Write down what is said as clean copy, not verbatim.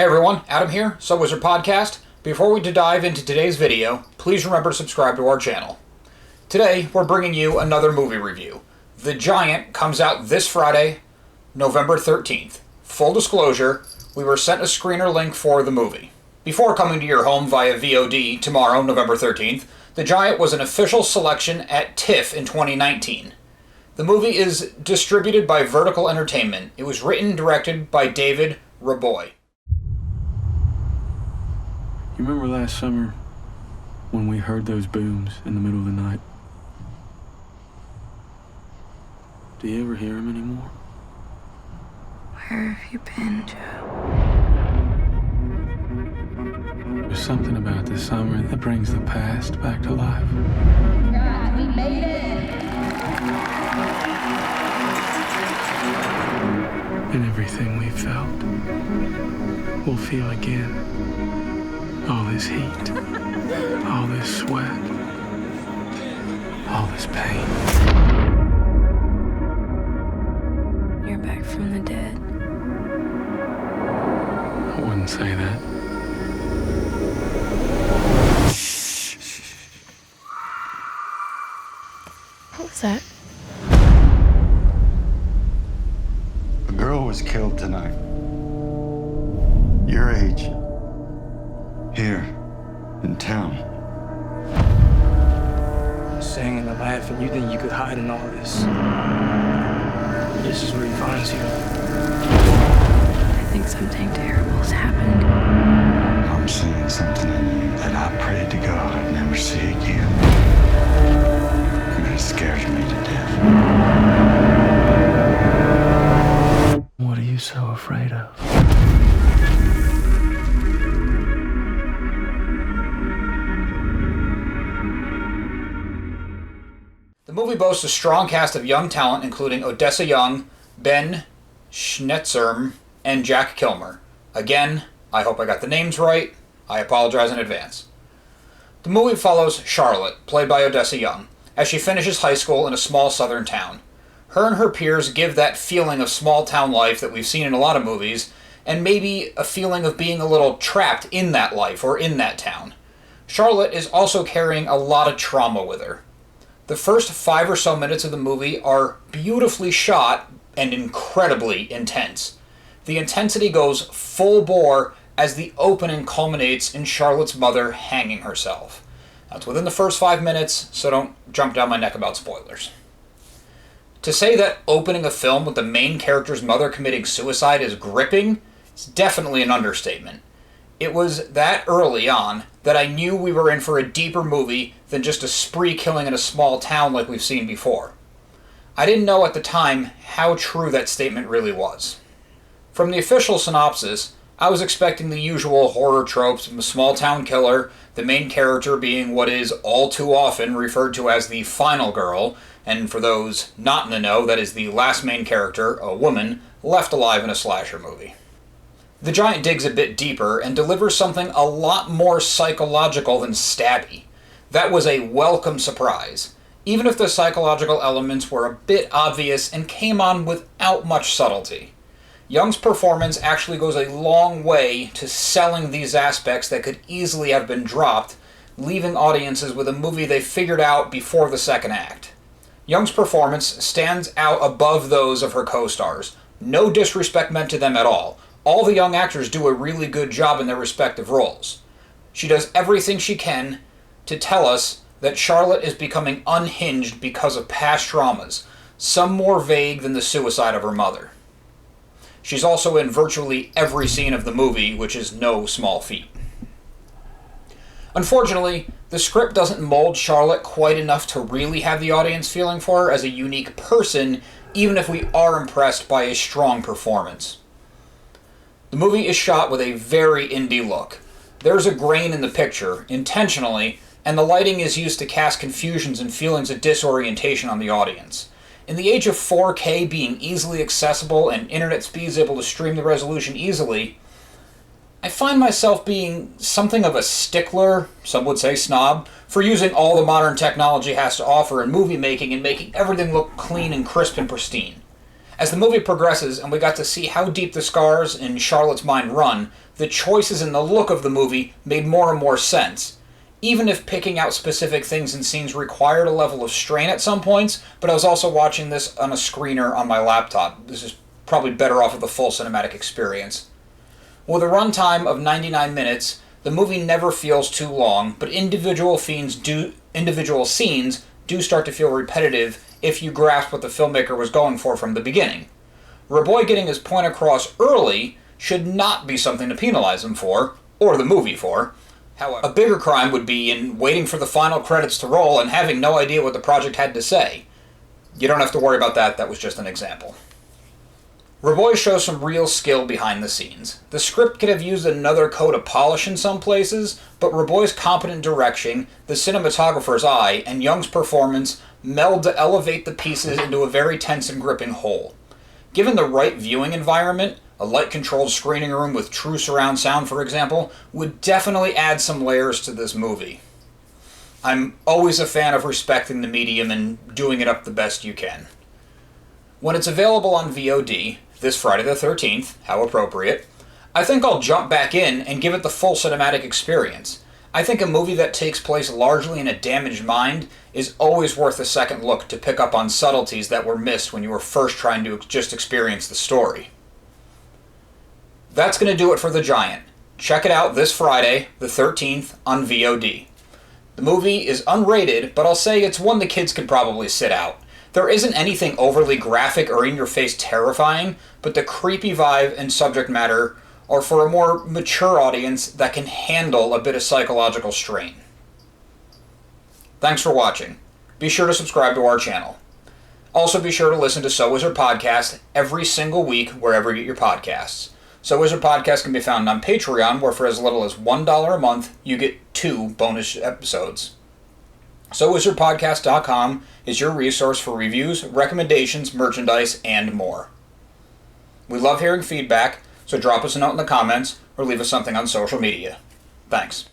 Hey everyone, Adam here, Subwizard Podcast. Before we dive into today's video, please remember to subscribe to our channel. Today, we're bringing you another movie review. The Giant comes out this Friday, November 13th. Full disclosure, we were sent a screener link for the movie. Before coming to your home via VOD tomorrow, November 13th, The Giant was an official selection at TIFF in 2019. The movie is distributed by Vertical Entertainment. It was written and directed by David Raboy. You remember last summer when we heard those booms in the middle of the night? Do you ever hear them anymore? Where have you been, Joe? There's something about this summer that brings the past back to life. God, we made it! And everything we felt, we'll feel again. All this heat, all this sweat, all this pain. You're back from the dead. I wouldn't say that. What was that? A girl was killed tonight. Your age. Here, in town. Singing and laughing, you think you could hide in all this. This is where he finds you. I think something terrible has happened. I'm seeing something in you that I prayed to God I'd never see again. And it scares me to death. What are you so afraid of? The movie boasts a strong cast of young talent including Odessa Young, Ben Schnetzer, and Jack Kilmer. Again, I hope I got the names right. I apologize in advance. The movie follows Charlotte, played by Odessa Young, as she finishes high school in a small southern town. Her and her peers give that feeling of small town life that we've seen in a lot of movies, and maybe a feeling of being a little trapped in that life or in that town. Charlotte is also carrying a lot of trauma with her. The first 5 or so minutes of the movie are beautifully shot and incredibly intense. The intensity goes full bore as the opening culminates in Charlotte's mother hanging herself. That's within the first 5 minutes, so don't jump down my neck about spoilers. To say that opening a film with the main character's mother committing suicide is gripping is definitely an understatement. It was that early on that I knew we were in for a deeper movie than just a spree killing in a small town like we've seen before. I didn't know at the time how true that statement really was. From the official synopsis, I was expecting the usual horror tropes of a small town killer, the main character being what is all too often referred to as the final girl, and for those not in the know, that is the last main character, a woman, left alive in a slasher movie. The Giant digs a bit deeper and delivers something a lot more psychological than stabby. That was a welcome surprise, even if the psychological elements were a bit obvious and came on without much subtlety. Young's performance actually goes a long way to selling these aspects that could easily have been dropped, leaving audiences with a movie they figured out before the second act. Young's performance stands out above those of her co-stars. No disrespect meant to them at all. All the young actors do a really good job in their respective roles. She does everything she can to tell us that Charlotte is becoming unhinged because of past traumas, some more vague than the suicide of her mother. She's also in virtually every scene of the movie, which is no small feat. Unfortunately, the script doesn't mold Charlotte quite enough to really have the audience feeling for her as a unique person, even if we are impressed by a strong performance. The movie is shot with a very indie look. There's a grain in the picture, intentionally, and the lighting is used to cast confusions and feelings of disorientation on the audience. In the age of 4K being easily accessible and internet speeds able to stream the resolution easily, I find myself being something of a stickler, some would say snob, for using all the modern technology has to offer in movie making and making everything look clean and crisp and pristine. As the movie progresses and we got to see how deep the scars in Charlotte's mind run, the choices and the look of the movie made more and more sense. Even if picking out specific things and scenes required a level of strain at some points, but I was also watching this on a screener on my laptop. This is probably better off with the full cinematic experience. With a runtime of 99 minutes, the movie never feels too long, but individual scenes do start to feel repetitive if you grasp what the filmmaker was going for from the beginning. Raboy getting his point across early should not be something to penalize him for, or the movie for. However, a bigger crime would be in waiting for the final credits to roll and having no idea what the project had to say. You don't have to worry about that, that was just an example. Raboy shows some real skill behind the scenes. The script could have used another coat of polish in some places, but Raboy's competent direction, the cinematographer's eye, and Young's performance meld to elevate the pieces into a very tense and gripping whole. Given the right viewing environment, a light-controlled screening room with true surround sound, for example, would definitely add some layers to this movie. I'm always a fan of respecting the medium and doing it up the best you can. When it's available on VOD, this Friday the 13th, how appropriate, I think I'll jump back in and give it the full cinematic experience. I think a movie that takes place largely in a damaged mind is always worth a second look to pick up on subtleties that were missed when you were first trying to just experience the story. That's going to do it for The Giant. Check it out this Friday, the 13th, on VOD. The movie is unrated, but I'll say it's one the kids could probably sit out. There isn't anything overly graphic or in-your-face terrifying, but the creepy vibe and subject matter are for a more mature audience that can handle a bit of psychological strain. Thanks for watching. Be sure to subscribe to our channel. Also be sure to listen to So Wizard Podcast every single week wherever you get your podcasts. So Wizard Podcast can be found on Patreon, where for as little as $1 a month, you get 2 bonus episodes. SoWizardPodcast.com is your resource for reviews, recommendations, merchandise, and more. We love hearing feedback, so drop us a note in the comments or leave us something on social media. Thanks.